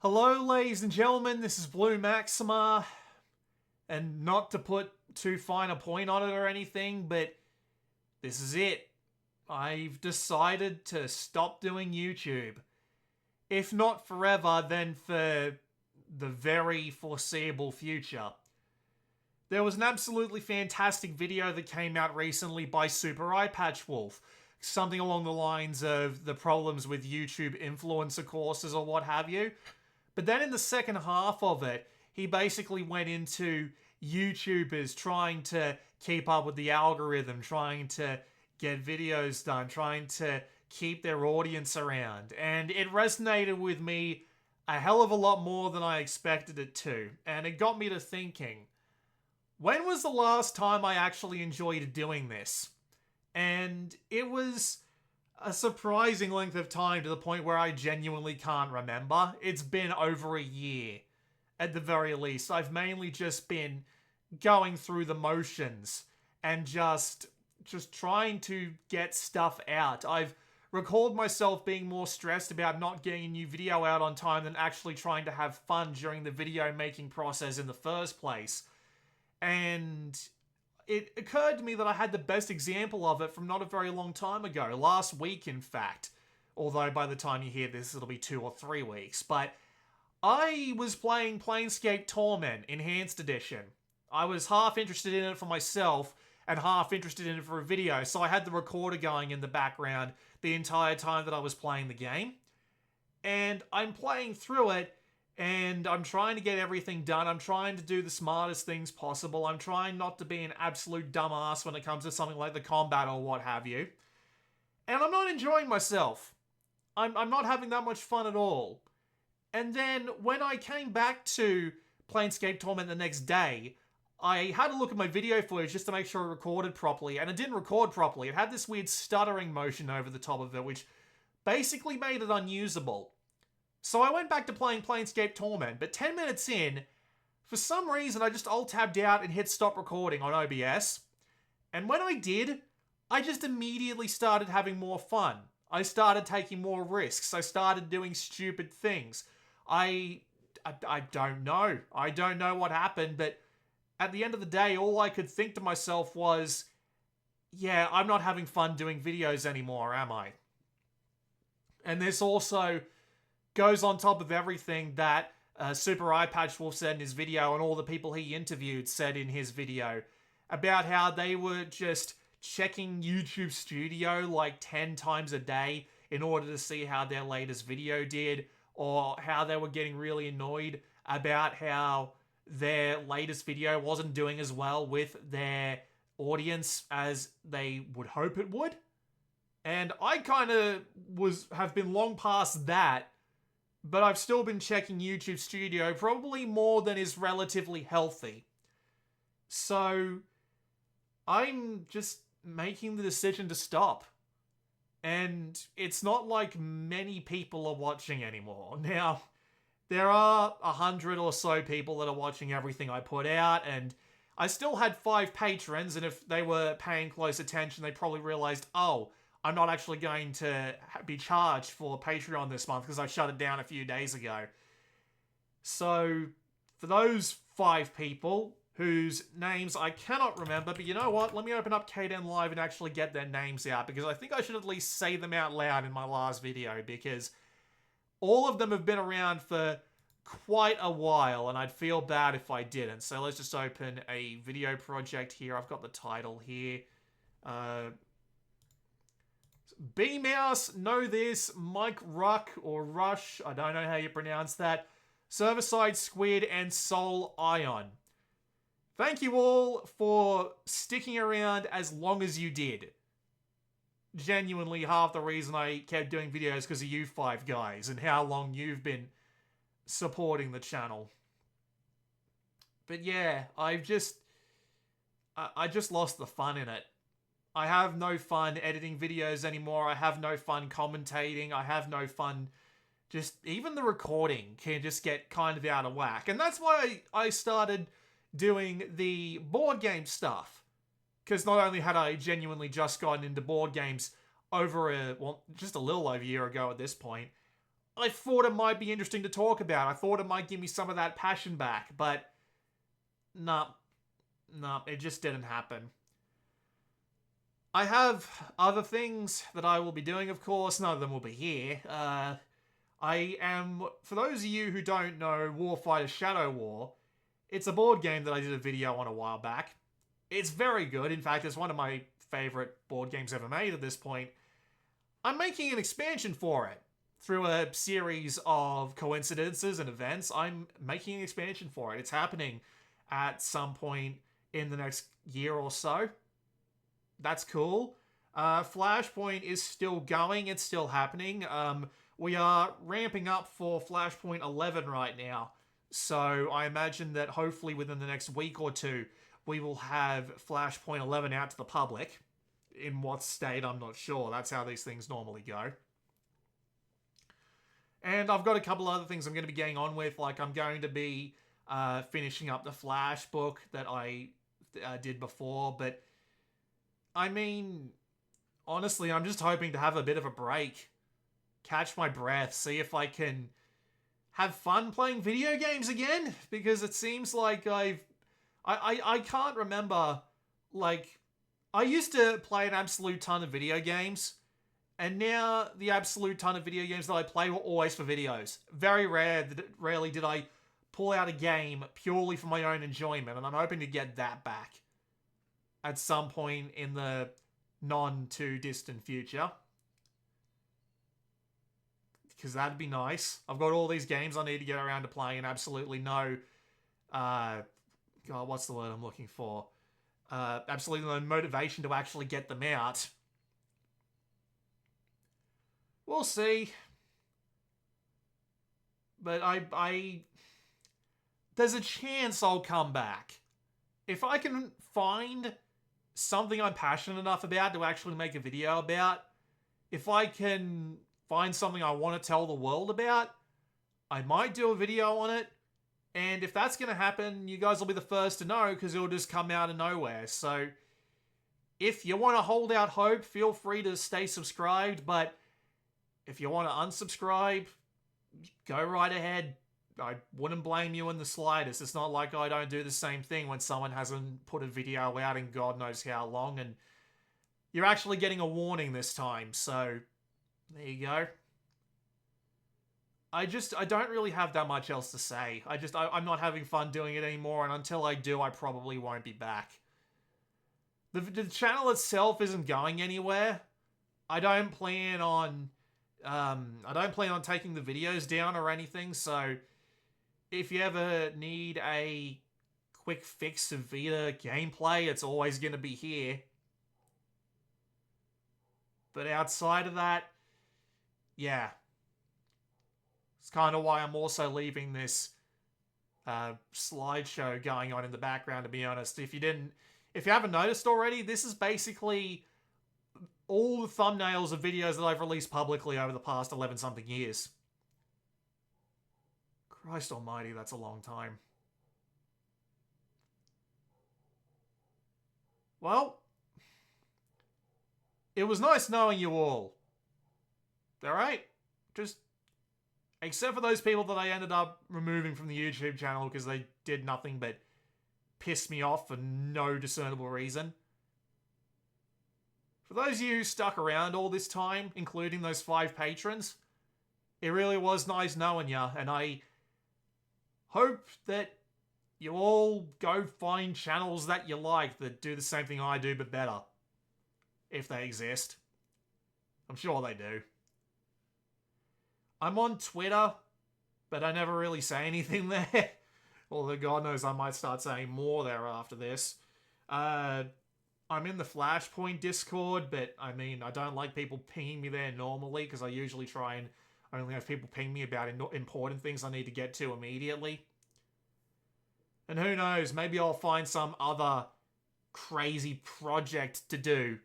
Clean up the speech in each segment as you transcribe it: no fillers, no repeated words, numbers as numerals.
Hello, ladies and gentlemen, this is Blue Maxima, and not to put too fine a point on it or anything, but this is it. I've decided to stop doing YouTube. If not forever, then for the very foreseeable future. There was an absolutely fantastic video that came out recently by Super Eye Patch Wolf. Something along the lines of the problems with YouTube influencer courses or what have you. But then in the second half of it, he basically went into YouTubers trying to keep up with the algorithm, trying to get videos done, trying to keep their audience around. And it resonated with me a hell of a lot more than I expected it to. And it got me to thinking, when was the last time I actually enjoyed doing this? And it was a surprising length of time to the point where I genuinely can't remember. It's been over a year, at the very least. I've mainly just been going through the motions and just trying to get stuff out. I've recalled myself being more stressed about not getting a new video out on time than actually trying to have fun during the video making process in the first place. And it occurred to me that I had the best example of it from not a very long time ago. Last week, in fact. Although by the time you hear this, it'll be 2 or 3 weeks. But I was playing Planescape Torment Enhanced Edition. I was half interested in it for myself and half interested in it for a video. So I had the recorder going in the background the entire time that I was playing the game. And I'm playing through it, and I'm trying to get everything done. I'm trying to do the smartest things possible. I'm trying not to be an absolute dumbass when it comes to something like the combat or what have you. And I'm not enjoying myself. I'm not having that much fun at all. And then when I came back to Planescape Torment the next day, I had a look at my video footage just to make sure it recorded properly, and it didn't record properly. It had this weird stuttering motion over the top of it, which basically made it unusable. So I went back to playing Planescape Torment, but 10 minutes in, for some reason I just alt-tabbed out and hit stop recording on OBS. And when I did, I just immediately started having more fun. I started taking more risks. I started doing stupid things. I don't know. I don't know what happened, but at the end of the day, all I could think to myself was, yeah, I'm not having fun doing videos anymore, am I? And this also goes on top of everything that Super Eye Patch Wolf said in his video, and all the people he interviewed said in his video, about how they were just checking YouTube Studio like 10 times a day in order to see how their latest video did, or how they were getting really annoyed about how their latest video wasn't doing as well with their audience as they would hope it would. And I kind of have been long past that, but I've still been checking YouTube Studio probably more than is relatively healthy. So I'm just making the decision to stop. And it's not like many people are watching anymore. Now, there are 100 or so people that are watching everything I put out, and I still had 5 patrons, and if they were paying close attention, they probably realized, oh, I'm not actually going to be charged for Patreon this month because I shut it down a few days ago. So, for those 5 people whose names I cannot remember, but you know what? Let me open up KDen Live and actually get their names out, because I think I should at least say them out loud in my last video, because all of them have been around for quite a while, and I'd feel bad if I didn't. So let's just open a video project here. I've got the title here. B-Mouse, Know This, Mike Ruck, or Rush, I don't know how you pronounce that, Serverside Squid, and Soul Ion. Thank you all for sticking around as long as you did. Genuinely, half the reason I kept doing videos because of you 5 guys and how long you've been supporting the channel. But yeah, I just lost the fun in it. I have no fun editing videos anymore. I have no fun commentating. I have no fun. Just even the recording can just get kind of out of whack. And that's why I started doing the board game stuff. Because not only had I genuinely just gotten into board games just a little over a year ago at this point, I thought it might be interesting to talk about. I thought it might give me some of that passion back, but nah, it just didn't happen. I have other things that I will be doing, of course. None of them will be here. I am, for those of you who don't know Warfighter Shadow War, it's a board game that I did a video on a while back. It's very good. In fact, it's one of my favorite board games ever made at this point. I'm making an expansion for it. Through a series of coincidences and events, I'm making an expansion for it. It's happening at some point in the next year or so. That's cool. Flashpoint is still going. It's still happening. We are ramping up for Flashpoint 11 right now. So I imagine that hopefully within the next week or two, we will have Flashpoint 11 out to the public. In what state, I'm not sure. That's how these things normally go. And I've got a couple other things I'm going to be getting on with. Like, I'm going to be finishing up the Flash book that I did before. But, I mean, honestly, I'm just hoping to have a bit of a break. Catch my breath. See if I can have fun playing video games again. Because it seems like I can't remember, like, I used to play an absolute ton of video games, and now the absolute ton of video games that I play were always for videos. Very rarely did I pull out a game purely for my own enjoyment, and I'm hoping to get that back at some point in the non-too-distant future. Because that'd be nice. I've got all these games I need to get around to playing and absolutely no... God, what's the word I'm looking for? Absolutely no motivation to actually get them out. We'll see. But there's a chance I'll come back. If I can find something I'm passionate enough about to actually make a video about, if I can find something I want to tell the world about, I might do a video on it. And if that's going to happen, you guys will be the first to know because it'll just come out of nowhere. So if you want to hold out hope, feel free to stay subscribed. But if you want to unsubscribe, go right ahead. I wouldn't blame you in the slightest. It's not like I don't do the same thing when someone hasn't put a video out in God knows how long. And you're actually getting a warning this time. So there you go. I don't really have that much else to say. I'm not having fun doing it anymore, and until I do, I probably won't be back. The channel itself isn't going anywhere. I don't plan on taking the videos down or anything, so if you ever need a quick fix of Vita gameplay, it's always going to be here. But outside of that, yeah. It's kind of why I'm also leaving this slideshow going on in the background, to be honest. If you haven't noticed already, this is basically all the thumbnails of videos that I've released publicly over the past 11-something years. Christ almighty, that's a long time. Well, it was nice knowing you all. Alright? Just... except for those people that I ended up removing from the YouTube channel because they did nothing but piss me off for no discernible reason. For those of you who stuck around all this time, including those 5 patrons, it really was nice knowing ya, and I hope that you all go find channels that you like that do the same thing I do but better. If they exist. I'm sure they do. I'm on Twitter, but I never really say anything there. Although God knows I might start saying more there after this. I'm in the Flashpoint Discord, but I mean, I don't like people pinging me there normally because I usually try and only have people ping me about important things I need to get to immediately. And who knows, maybe I'll find some other crazy project to do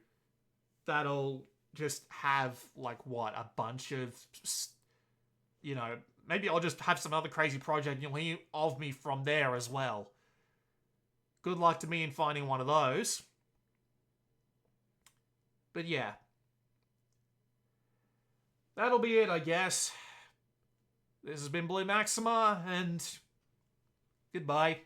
that'll just have, like, what, a bunch of... you know, maybe I'll just have some other crazy project you'll hear of me from there as well. Good luck to me in finding one of those. But yeah. That'll be it, I guess. This has been Blue Maxima, and goodbye.